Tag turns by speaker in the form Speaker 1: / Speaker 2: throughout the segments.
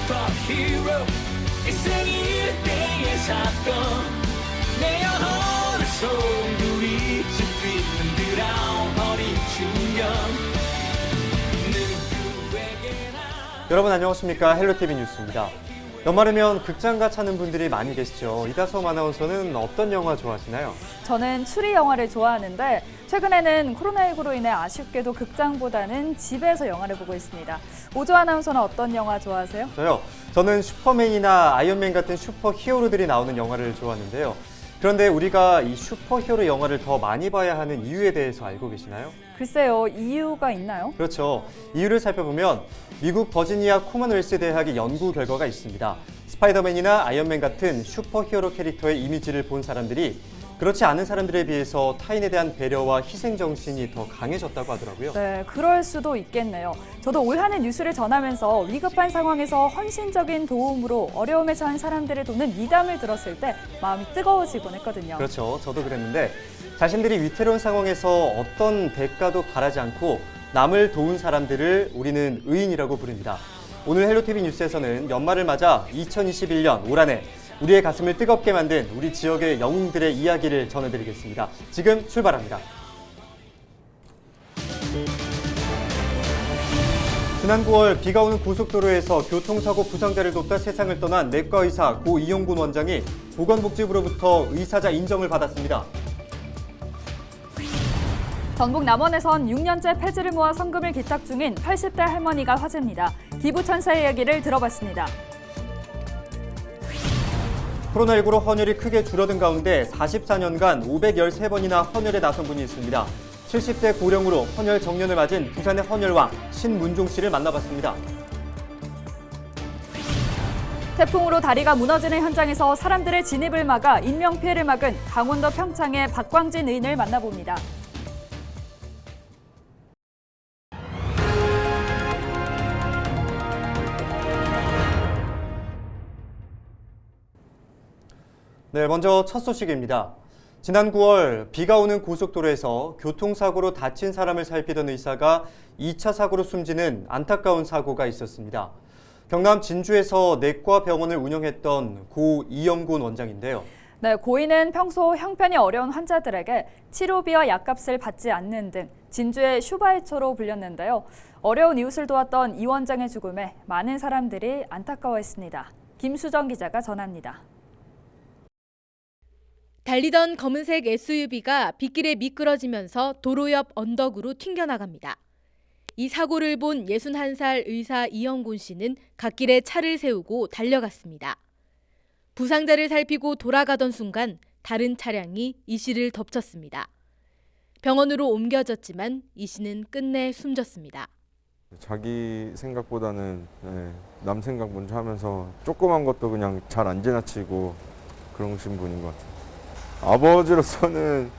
Speaker 1: 슈퍼히어로 일생일대의 사건 내 영혼을 소리쳐 뛰는 그런 어린 충격 누구에게나.
Speaker 2: 여러분 안녕하십니까? 헬로티비 뉴스입니다. 연말이면 극장가 찾는 분들이 많이 계시죠. 이다솜 아나운서는 어떤 영화 좋아하시나요?
Speaker 3: 저는 추리 영화를 좋아하는데 최근에는 코로나19로 인해 아쉽게도 극장보다는 집에서 영화를 보고 있습니다. 오조 아나운서는 어떤 영화 좋아하세요?
Speaker 2: 저는 슈퍼맨이나 아이언맨 같은 슈퍼히어로들이 나오는 영화를 좋아하는데요. 그런데 우리가 이 슈퍼히어로 영화를 더 많이 봐야 하는 이유에 대해서 알고 계시나요?
Speaker 3: 글쎄요, 이유가 있나요?
Speaker 2: 그렇죠. 이유를 살펴보면 미국 버지니아 코먼웰스 대학의 연구 결과가 있습니다. 스파이더맨이나 아이언맨 같은 슈퍼히어로 캐릭터의 이미지를 본 사람들이 그렇지 않은 사람들에 비해서 타인에 대한 배려와 희생정신이 더 강해졌다고 하더라고요.
Speaker 3: 네, 그럴 수도 있겠네요. 저도 올 한 해 뉴스를 전하면서 위급한 상황에서 헌신적인 도움으로 어려움에 처한 사람들의 돕는 미담을 들었을 때 마음이 뜨거워지곤 했거든요.
Speaker 2: 그렇죠. 저도 그랬는데 자신들이 위태로운 상황에서 어떤 대가도 바라지 않고 남을 도운 사람들을 우리는 의인이라고 부릅니다. 오늘 헬로티비 뉴스에서는 연말을 맞아 2021년 올 한 해 우리의 가슴을 뜨겁게 만든 우리 지역의 영웅들의 이야기를 전해드리겠습니다. 지금 출발합니다. 지난 9월 비가 오는 고속도로에서 교통사고 부상자를 돕다 세상을 떠난 내과 의사 고 이용군 원장이 보건복지부로부터 의사자 인정을 받았습니다.
Speaker 3: 전북 남원에선 6년째 폐지를 모아 성금을 기탁 중인 80대 할머니가 화제입니다. 기부천사의 이야기를 들어봤습니다.
Speaker 2: 코로나19로 헌혈이 크게 줄어든 가운데 44년간 513번이나 헌혈에 나선 분이 있습니다. 70대 고령으로 헌혈 정년을 맞은 부산의 헌혈왕 신문종 씨를 만나봤습니다.
Speaker 3: 태풍으로 다리가 무너지는 현장에서 사람들의 진입을 막아 인명피해를 막은 강원도 평창의 박광진 의인을 만나봅니다.
Speaker 2: 네, 먼저 첫 소식입니다. 지난 9월 비가 오는 고속도로에서 교통사고로 다친 사람을 살피던 의사가 2차 사고로 숨지는 안타까운 사고가 있었습니다. 경남 진주에서 내과 병원을 운영했던 고 이영곤 원장인데요.
Speaker 3: 네, 고인은 평소 형편이 어려운 환자들에게 치료비와 약값을 받지 않는 등 진주의 슈바이처로 불렸는데요. 어려운 이웃을 도왔던 이 원장의 죽음에 많은 사람들이 안타까워했습니다. 김수정 기자가 전합니다.
Speaker 4: 달리던 검은색 SUV가 빗길에 미끄러지면서 도로 옆 언덕으로 튕겨나갑니다. 이 사고를 본 61살 의사 이영곤 씨는 갓길에 차를 세우고 달려갔습니다. 부상자를 살피고 돌아가던 순간 다른 차량이 이 씨를 덮쳤습니다. 병원으로 옮겨졌지만 이 씨는 끝내 숨졌습니다.
Speaker 5: 자기 생각보다는 남 생각 먼저 하면서 조그만 것도 그냥 잘 안 지나치고 그러신 분인 것 같아요. 아버지로서는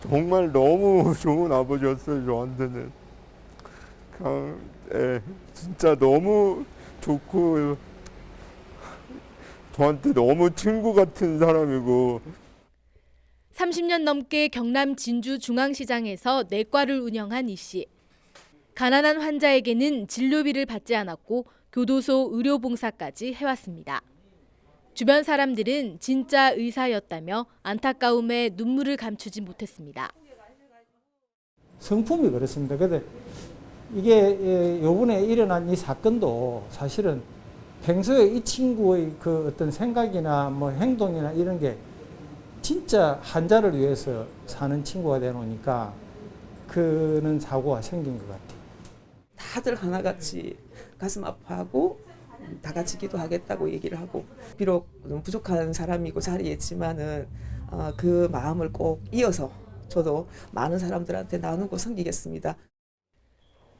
Speaker 5: 정말 너무 좋은 아버지였어요. 저한테는 그냥 진짜 너무 좋고 저한테 너무 친구 같은 사람이고.
Speaker 4: 30년 넘게 경남 진주 중앙시장에서 내과를 운영한 이 씨. 가난한 환자에게는 진료비를 받지 않았고 교도소 의료봉사까지 해왔습니다. 주변 사람들은 진짜 의사였다며 안타까움에 눈물을 감추지 못했습니다.
Speaker 6: 성품이 그렇습니다. 근데 이게 요번에 일어난 이 사건도 사실은 평소에 이 친구의 그 어떤 생각이나 뭐 행동이나 이런 게 진짜 환자를 위해서 사는 친구가 되노니까 그런 사고가 생긴 것 같아요.
Speaker 7: 다들 하나같이 가슴 아파하고 다 같이 기도하겠다고 얘기를 하고, 비록 좀 부족한 사람이고 자리에 있지만은 그 마음을 꼭 이어서 저도 많은 사람들한테 나누고 섬기겠습니다.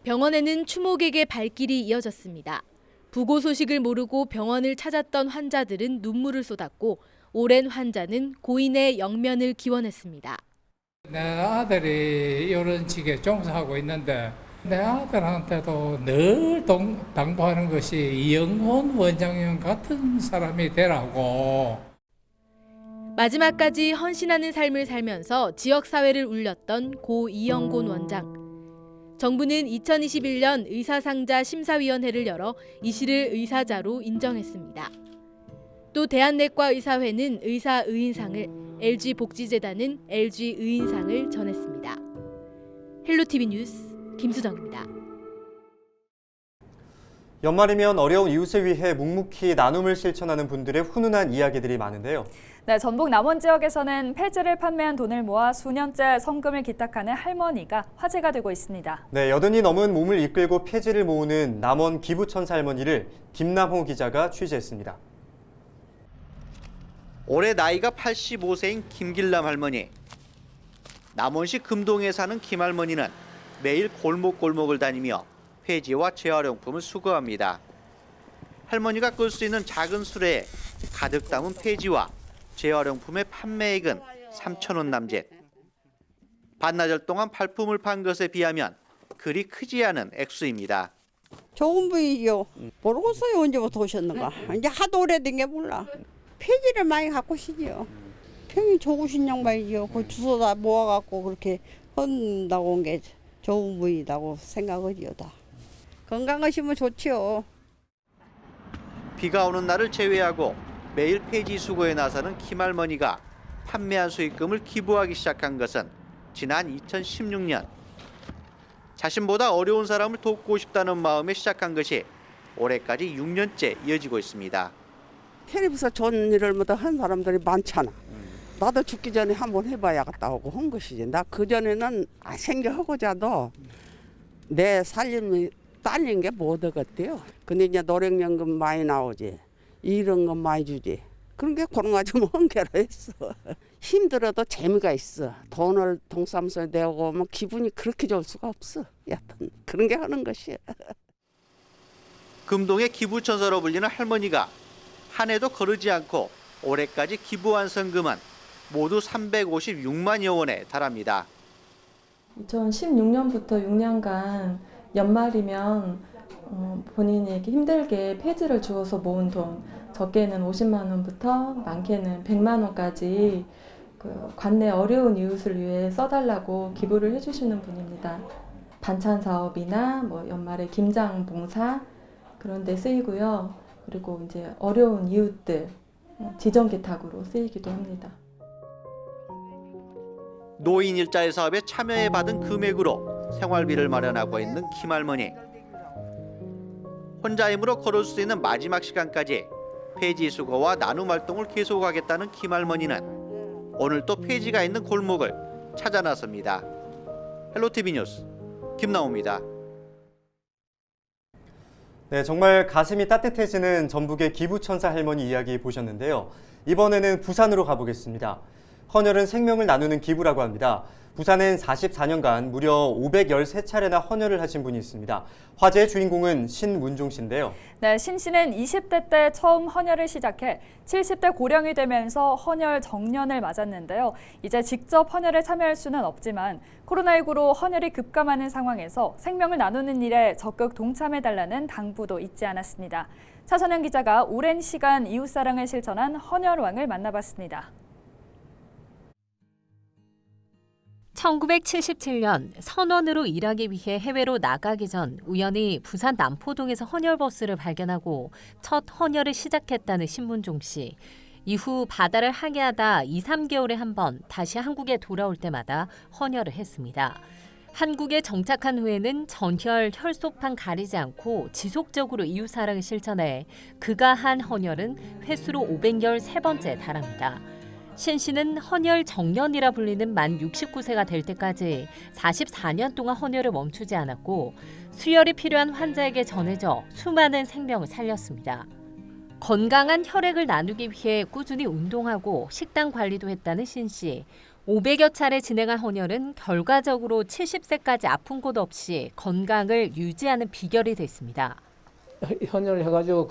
Speaker 4: 병원에는 추모객의 발길이 이어졌습니다. 부고 소식을 모르고 병원을 찾았던 환자들은 눈물을 쏟았고 오랜 환자는 고인의 영면을 기원했습니다.
Speaker 8: 내 아들이 이런 직에 종사하고 있는데 내 아들한테도 늘 당부하는 것이 이영곤 원장님 같은 사람이 되라고.
Speaker 4: 마지막까지 헌신하는 삶을 살면서 지역사회를 울렸던 고 이영곤 원장. 정부는 2021년 의사상자 심사위원회를 열어 이 씨를 의사자로 인정했습니다. 또 대한내과의사회는 의사의인상을, LG복지재단은 LG의인상을 전했습니다. 헬로티비 뉴스 김수정입니다.
Speaker 2: 연말이면 어려운 이웃을 위해 묵묵히 나눔을 실천하는 분들의 훈훈한 이야기들이 많은데요.
Speaker 3: 네, 전북 남원 지역에서는 폐지를 판매한 돈을 모아 수년째 성금을 기탁하는 할머니가 화제가 되고 있습니다.
Speaker 2: 네, 여든이 넘은 몸을 이끌고 폐지를 모으는 남원 기부천사 할머니를 김남호 기자가 취재했습니다.
Speaker 9: 올해 나이가 85세인 김길남 할머니. 남원시 금동에 사는 김 할머니는 매일 골목골목을 다니며 폐지와 재활용품을 수거합니다. 할머니가 끌 수 있는 작은 수레에 가득 담은 폐지와 재활용품의 판매액은 3,000원 남짓. 반나절 동안 발품을 판 것에 비하면 그리 크지 않은 액수입니다.
Speaker 10: 좋은 부위요. 모르겠어요. 언제부터 오셨는가. 이제 하도 오래된 게 몰라. 폐지를 많이 갖고 시지요. 평이 좋으신 양반이요. 그 주워다 모아갖고 그렇게 헌다고 온 게 좋은 부위라고 생각을요. 다. 건강하시면 좋지요.
Speaker 9: 비가 오는 날을 제외하고 매일 폐지 수거에 나서는 김 할머니가 판매한 수익금을 기부하기 시작한 것은 지난 2016년. 자신보다 어려운 사람을 돕고 싶다는 마음에 시작한 것이 올해까지 6년째 이어지고 있습니다.
Speaker 10: 텔레비에서 좋은 일을 뭐 한 사람들이 많잖아. 나도 죽기 전에 한번 해봐야겠다 하고 한 것이지. 나 그전에는 생겨하고자도 내 살림이 딸린 게 뭐 되겠대요. 근데 이제 노령연금 많이 나오지. 이런 건 많이 주지. 그런 게 그런 거 좀 한계로 했어. 힘들어도 재미가 있어. 돈을 동사무소에 내고 뭐 기분이 그렇게 좋을 수가 없어. 여튼 그런 게 하는 것이야.
Speaker 9: 금동의 기부천사로 불리는 할머니가 한 해도 거르지 않고 올해까지 기부한 성금은 모두 356만여 원에 달합니다.
Speaker 11: 2016년부터 6년간 연말이면 본인이 이렇게 힘들게 폐지를 주어서 모은 돈, 적게는 50만 원부터 많게는 100만 원까지 그 관내 어려운 이웃을 위해 써달라고 기부를 해주시는 분입니다. 반찬 사업이나 뭐 연말에 김장 봉사 그런 데 쓰이고요. 그리고 이제 어려운 이웃들 지정 기탁으로 쓰이기도 합니다.
Speaker 9: 노인 일자리 사업에 참여해 받은 금액으로 생활비를 마련하고 있는 김 할머니. 혼자 힘으로 걸을 수 있는 마지막 시간까지 폐지 수거와 나눔 활동을 계속하겠다는 김 할머니는 오늘 또 폐지가 있는 골목을 찾아 나섭니다. 헬로티비 뉴스 김나옵니다.
Speaker 2: 네, 정말 가슴이 따뜻해지는 전북의 기부천사 할머니 이야기 보셨는데요. 이번에는 부산으로 가보겠습니다. 헌혈은 생명을 나누는 기부라고 합니다. 부산엔 44년간 무려 513차례나 헌혈을 하신 분이 있습니다. 화제의 주인공은 신문종 씨인데요.
Speaker 3: 네, 신 씨는 20대 때 처음 헌혈을 시작해 70대 고령이 되면서 헌혈 정년을 맞았는데요. 이제 직접 헌혈에 참여할 수는 없지만 코로나19로 헌혈이 급감하는 상황에서 생명을 나누는 일에 적극 동참해달라는 당부도 잊지 않았습니다. 차선영 기자가 오랜 시간 이웃사랑을 실천한 헌혈왕을 만나봤습니다.
Speaker 12: 1977년 선원으로 일하기 위해 해외로 나가기 전 우연히 부산 남포동에서 헌혈버스를 발견하고 첫 헌혈을 시작했다는 신문종 씨. 이후 바다를 항해하다 2, 3개월에 한 번 다시 한국에 돌아올 때마다 헌혈을 했습니다. 한국에 정착한 후에는 전혈, 혈소판 가리지 않고 지속적으로 이웃사랑을 실천해 그가 한 헌혈은 횟수로 513번째에 달합니다. 신 씨는 헌혈 정년이라 불리는 만 69세가 될 때까지 44년 동안 헌혈을 멈추지 않았고 수혈이 필요한 환자에게 전해져 수많은 생명을 살렸습니다. 건강한 혈액을 나누기 위해 꾸준히 운동하고 식단 관리도 했다는 신 씨. 500여 차례 진행한 헌혈은 결과적으로 70세까지 아픈 곳 없이 건강을 유지하는 비결이 됐습니다.
Speaker 6: 헌혈을 해가지고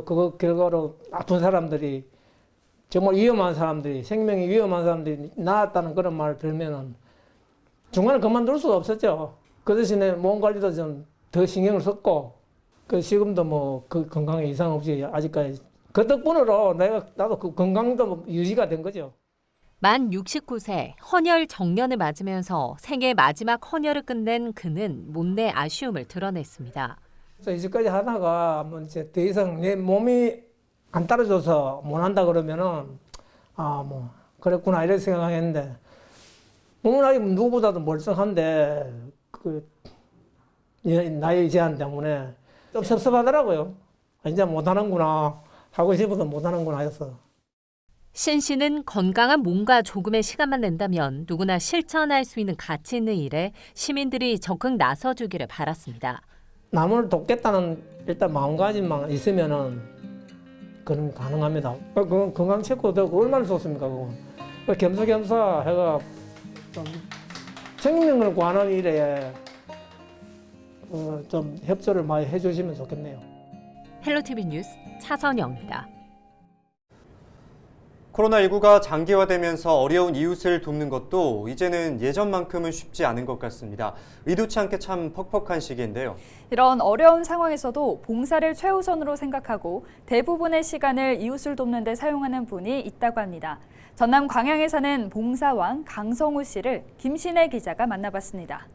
Speaker 6: 그거 결과로 아픈 사람들이 정말 위험한 사람들이 생명이 위험한 사람들이 나았다는 그런 말을 들으면 중간에 그만둘 수가 없었죠. 그 대신에 몸 관리도 좀 더 신경을 썼고 그 지금도 뭐 그 건강에 이상 없이 아직까지 그 덕분으로 나도 그 건강도 유지가 된 거죠.
Speaker 12: 만 69세 헌혈 정년을 맞으면서 생애 마지막 헌혈을 끝낸 그는 못내 아쉬움을 드러냈습니다.
Speaker 13: 그래서 이제까지 하다가 뭐 이제 더 이상 내 몸이 안 따라줘서 못 한다 그러면은 뭐 그랬구나 이렇게 생각했는데 몸은 아직 누구보다도 멀쩡한데 그 나이 제한 때문에 좀 섭섭하더라고요. 이제 못 하는구나 하고 싶어서 못 하는구나 해서.
Speaker 12: 신 씨는 건강한 몸과 조금의 시간만 낸다면 누구나 실천할 수 있는 가치 있는 일에 시민들이 적극 나서주기를 바랐습니다.
Speaker 13: 남을 돕겠다는 일단 마음가짐만 있으면은 그건 가능합니다. 그건 건강 체크도 되고 얼마나 좋습니까 그건. 겸사겸사 해가 좀 생명을 구하는 일에 좀 협조를 많이 해주시면 좋겠네요.
Speaker 12: 헬로티비 뉴스 차선영입니다.
Speaker 2: 코로나19가 장기화되면서 어려운 이웃을 돕는 것도 이제는 예전만큼은 쉽지 않은 것 같습니다. 의도치 않게 참 퍽퍽한 시기인데요.
Speaker 3: 이런 어려운 상황에서도 봉사를 최우선으로 생각하고 대부분의 시간을 이웃을 돕는 데 사용하는 분이 있다고 합니다. 전남 광양에 사는 봉사왕 강성우 씨를 김신혜 기자가 만나봤습니다.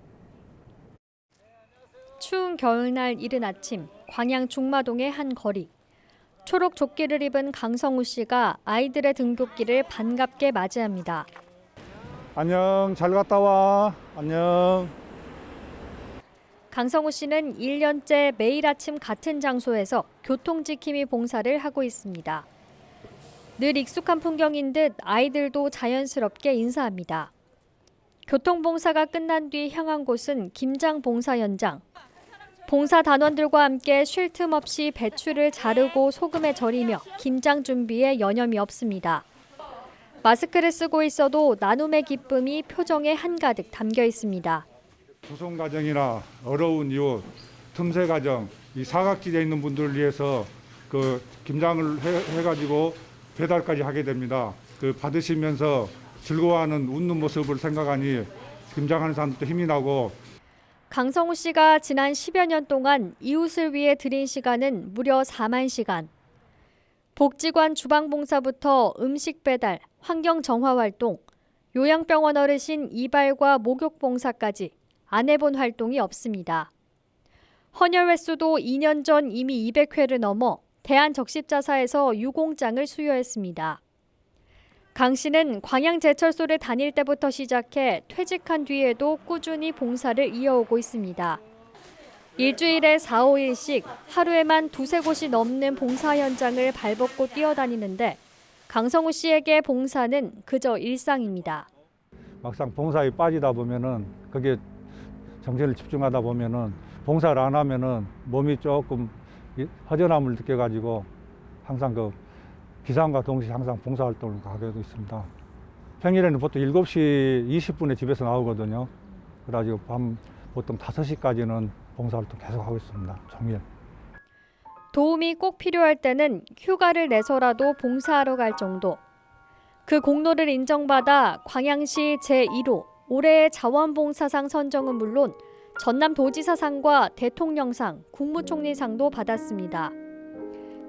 Speaker 14: 추운 겨울날 이른 아침, 광양 중마동의 한 거리. 초록 조끼를 입은 강성우 씨가 아이들의 등굣길을 반갑게 맞이합니다.
Speaker 15: 안녕, 잘 갔다 와. 안녕.
Speaker 14: 강성우 씨는 1년째 매일 아침 같은 장소에서 교통지킴이 봉사를 하고 있습니다. 늘 익숙한 풍경인 듯 아이들도 자연스럽게 인사합니다. 교통봉사가 끝난 뒤 향한 곳은 김장 봉사 현장. 봉사 단원들과 함께 쉴 틈 없이 배추를 자르고 소금에 절이며 김장 준비에 여념이 없습니다. 마스크를 쓰고 있어도 나눔의 기쁨이 표정에 한가득 담겨 있습니다.
Speaker 15: 구성 가정이나 어려운 이웃, 틈새 가정, 이 사각지대에 있는 분들을 위해서 그 김장을 해가지고 배달까지 하게 됩니다. 그 받으시면서 즐거워하는 웃는 모습을 생각하니 김장하는 사람들도 힘이 나고.
Speaker 14: 강성우 씨가 지난 10여 년 동안 이웃을 위해 들인 시간은 무려 4만 시간. 복지관 주방봉사부터 음식 배달, 환경 정화 활동, 요양병원 어르신 이발과 목욕봉사까지 안 해본 활동이 없습니다. 헌혈 횟수도 2년 전 이미 200회를 넘어 대한적십자사에서 유공장을 수여했습니다. 강 씨는 광양제철소를 다닐 때부터 시작해 퇴직한 뒤에도 꾸준히 봉사를 이어오고 있습니다. 일주일에 4, 5일씩 하루에만 2-3곳이 넘는 봉사 현장을 발벗고 뛰어다니는데 강성우 씨에게 봉사는 그저 일상입니다.
Speaker 15: 막상 봉사에 빠지다 보면은 그게 정신을 집중하다 보면은 봉사를 안 하면은 몸이 조금 허전함을 느껴가지고 항상 그 기상과 동시에 항상 봉사활동을 하게 되고 있습니다. 평일에는 보통 7시 20분에 집에서 나오거든요. 그래가지고 밤 보통 5시까지는 봉사활동 계속 하고 있습니다. 종일.
Speaker 14: 도움이 꼭 필요할 때는 휴가를 내서라도 봉사하러 갈 정도. 그 공로를 인정받아 광양시 제1호 올해의 자원봉사상 선정은 물론 전남도지사상과 대통령상, 국무총리상도 받았습니다.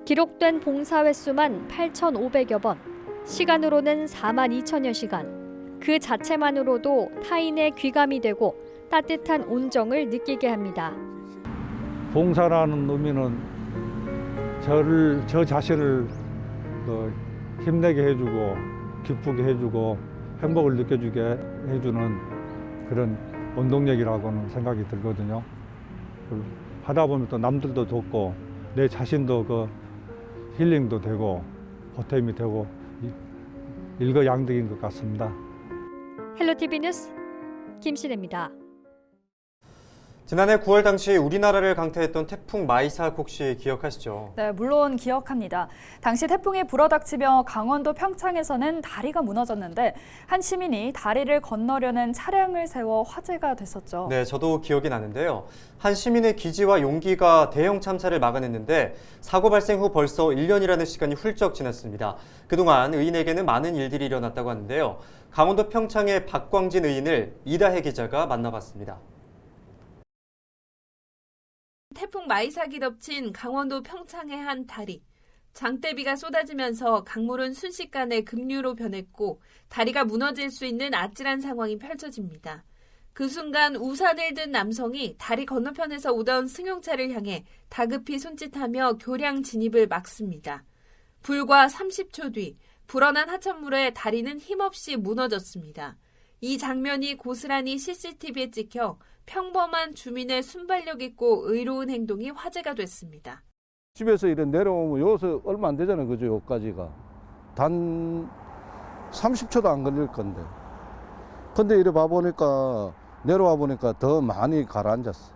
Speaker 14: 기록된 봉사 횟수만 8,500여 번, 시간으로는 42,000여 시간. 그 자체만으로도 타인의 귀감이 되고 따뜻한 온정을 느끼게 합니다.
Speaker 15: 봉사라는 의미는 저 자신을 힘내게 해주고 기쁘게 해주고 행복을 느껴주게 해주는 그런 원동력이라고는 생각이 들거든요. 하다 보면 또 남들도 돕고 내 자신도 그 힐링도 되고 보탬이 되고 일거양득인 것 같습니다.
Speaker 14: 헬로티비 뉴스 김신혜입니다.
Speaker 2: 지난해 9월 당시 우리나라를 강타했던 태풍 마이삭 혹시 기억하시죠?
Speaker 3: 네, 물론 기억합니다. 당시 태풍이 불어닥치며 강원도 평창에서는 다리가 무너졌는데 한 시민이 다리를 건너려는 차량을 세워 화제가 됐었죠.
Speaker 2: 네, 저도 기억이 나는데요. 한 시민의 기지와 용기가 대형 참사를 막아냈는데 사고 발생 후 벌써 1년이라는 시간이 훌쩍 지났습니다. 그동안 의인에게는 많은 일들이 일어났다고 하는데요. 강원도 평창의 박광진 의인을 이다혜 기자가 만나봤습니다.
Speaker 16: 태풍 마이삭이 덮친 강원도 평창의 한 다리. 장대비가 쏟아지면서 강물은 순식간에 급류로 변했고 다리가 무너질 수 있는 아찔한 상황이 펼쳐집니다. 그 순간 우산을 든 남성이 다리 건너편에서 오던 승용차를 향해 다급히 손짓하며 교량 진입을 막습니다. 불과 30초 뒤 불어난 하천물에 다리는 힘없이 무너졌습니다. 이 장면이 고스란히 CCTV에 찍혀 평범한 주민의 순발력 있고 의로운 행동이 화제가 됐습니다.
Speaker 17: 집에서 이래 내려오면 여기서 얼마 안 되잖아요. 그죠? 여기까지가. 단 30초도 안 걸릴 건데. 근데 이래 봐보니까 내려와 보니까 더 많이 가라앉았어.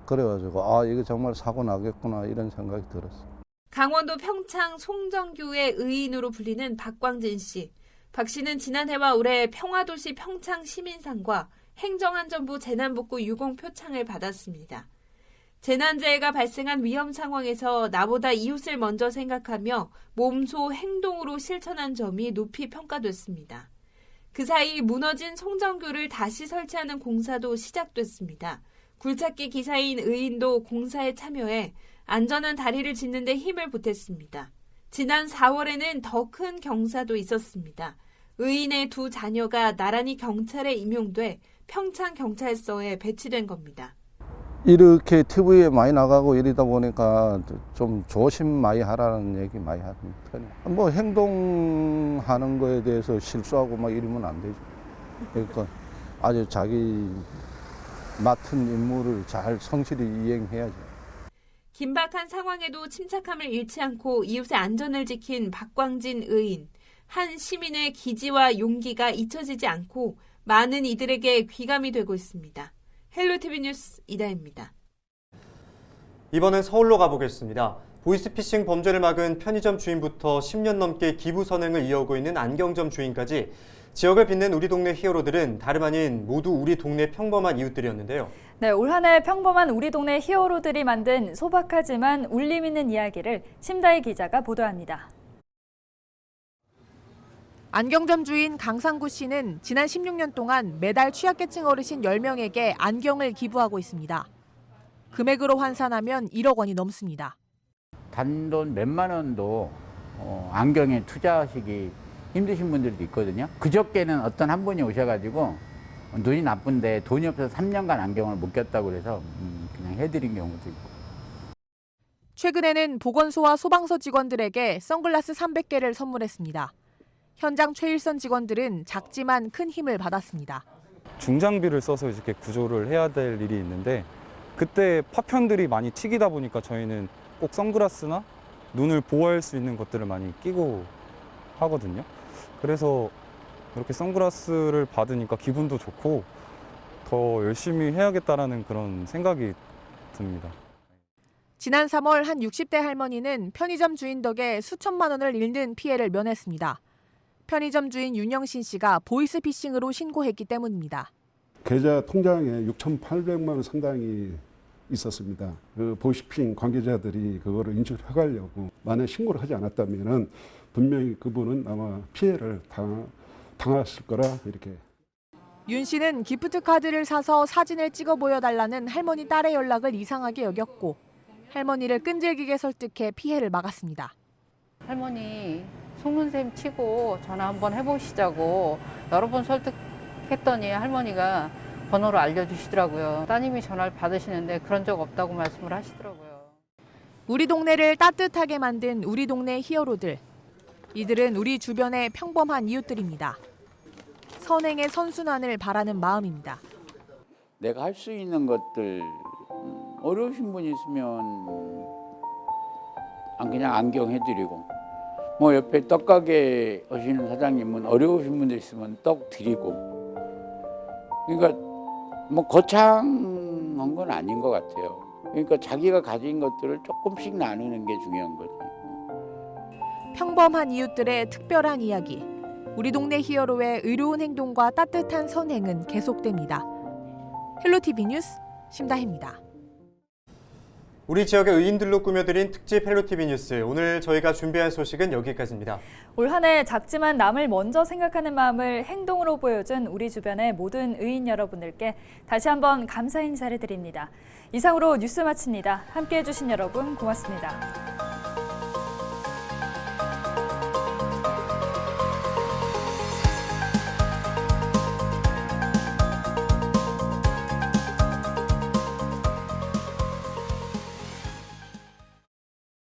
Speaker 17: 그래가지고 이거 정말 사고 나겠구나 이런 생각이 들었어.
Speaker 16: 강원도 평창 송정교의 의인으로 불리는 박광진 씨. 박 씨는 지난해와 올해 평화도시 평창 시민상과 행정안전부 재난복구 유공 표창을 받았습니다. 재난재해가 발생한 위험 상황에서 나보다 이웃을 먼저 생각하며 몸소 행동으로 실천한 점이 높이 평가됐습니다. 그 사이 무너진 송정교를 다시 설치하는 공사도 시작됐습니다. 굴착기 기사인 의인도 공사에 참여해 안전한 다리를 짓는 데 힘을 보탰습니다. 지난 4월에는 더 큰 경사도 있었습니다. 의인의 두 자녀가 나란히 경찰에 임용돼 평창경찰서에 배치된 겁니다.
Speaker 17: 이렇게 TV에 많이 나가고 이러다 보니까 좀 조심 많이 하라는 얘기 많이 하는 편이에요. 뭐 행동하는 거에 대해서 실수하고 막 이러면 안 되죠. 그러니까 아주 자기 맡은 임무를 잘 성실히 이행해야죠.
Speaker 16: 긴박한 상황에도 침착함을 잃지 않고 이웃의 안전을 지킨 박광진 의인. 한 시민의 기지와 용기가 잊혀지지 않고 많은 이들에게 귀감이 되고 있습니다. 헬로티비 뉴스 이다혜입니다.
Speaker 2: 이번엔 서울로 가보겠습니다. 보이스피싱 범죄를 막은 편의점 주인부터 10년 넘게 기부 선행을 이어오고 있는 안경점 주인까지 지역을 빛낸 우리 동네 히어로들은 다름 아닌 모두 우리 동네 평범한 이웃들이었는데요.
Speaker 3: 네, 올 한 해 평범한 우리 동네 히어로들이 만든 소박하지만 울림 있는 이야기를 심다희 기자가 보도합니다.
Speaker 18: 안경점 주인 강상구 씨는 지난 16년 동안 매달 취약계층 어르신 10명에게 안경을 기부하고 있습니다. 금액으로 환산하면 1억 원이 넘습니다.
Speaker 19: 단돈 몇만 원도 안경에 투자하시기 힘드신 분들도 있거든요. 그저께는 어떤 한 분이 오셔가지고 눈이 나쁜데 돈이 없어서 3년간 안경을 못 꼈다고 그래서 그냥 해드린 경우도 있고.
Speaker 18: 최근에는 보건소와 소방서 직원들에게 선글라스 300개를 선물했습니다. 현장 최일선 직원들은 작지만 큰 힘을 받았습니다.
Speaker 20: 중장비를 써서 이렇게 구조를 해야 될 일이 있는데 그때 파편들이 많이 튀기다 보니까 저희는 꼭 선글라스나 눈을 보호할 수 있는 것들을 많이 끼고 하거든요. 그래서 이렇게 선글라스를 받으니까 기분도 좋고 더 열심히 해야겠다라는 그런 생각이 듭니다.
Speaker 18: 지난 3월 한 60대 할머니는 편의점 주인 덕에 수천만 원을 잃는 피해를 면했습니다. 편의점 주인 윤영신 씨가 보이스피싱으로 신고했기 때문입니다.
Speaker 21: 계좌 통장에 6,800만 원 상당이 있었습니다. 그 보이스피싱 관계자들이 그거를 인출해가려고 만약 신고를 하지 않았다면 분명히 그분은 아마 피해를 당했을 거라 이렇게.
Speaker 18: 윤 씨는 기프트 카드를 사서 사진을 찍어 보여달라는 할머니 딸의 연락을 이상하게 여겼고 할머니를 끈질기게 설득해 피해를 막았습니다.
Speaker 22: 할머니 속눈샘 치고 전화 한번 해보시자고 여러 번 설득했더니 할머니가 번호를 알려주시더라고요. 따님이 전화를 받으시는데 그런 적 없다고 말씀을 하시더라고요.
Speaker 18: 우리 동네를 따뜻하게 만든 우리 동네 히어로들. 이들은 우리 주변의 평범한 이웃들입니다. 선행의 선순환을 바라는 마음입니다.
Speaker 19: 내가 할 수 있는 것들 어려우신 분 있으면 그냥 안경 해드리고 뭐 옆에 떡가게 하시는 사장님은 어려우신 분들 있으면 떡 드리고 그러니까 뭐 거창한 건 아닌 것 같아요. 그러니까 자기가 가진 것들을 조금씩 나누는 게 중요한 거지.
Speaker 18: 평범한 이웃들의 특별한 이야기. 우리 동네 히어로의 의로운 행동과 따뜻한 선행은 계속됩니다. 헬로티비 뉴스 심다혜입니다.
Speaker 2: 우리 지역의 의인들로 꾸며드린 특집 헬로티비 뉴스. 오늘 저희가 준비한 소식은 여기까지입니다.
Speaker 3: 올 한 해 작지만 남을 먼저 생각하는 마음을 행동으로 보여준 우리 주변의 모든 의인 여러분들께 다시 한번 감사 인사를 드립니다. 이상으로 뉴스 마칩니다. 함께해 주신 여러분 고맙습니다.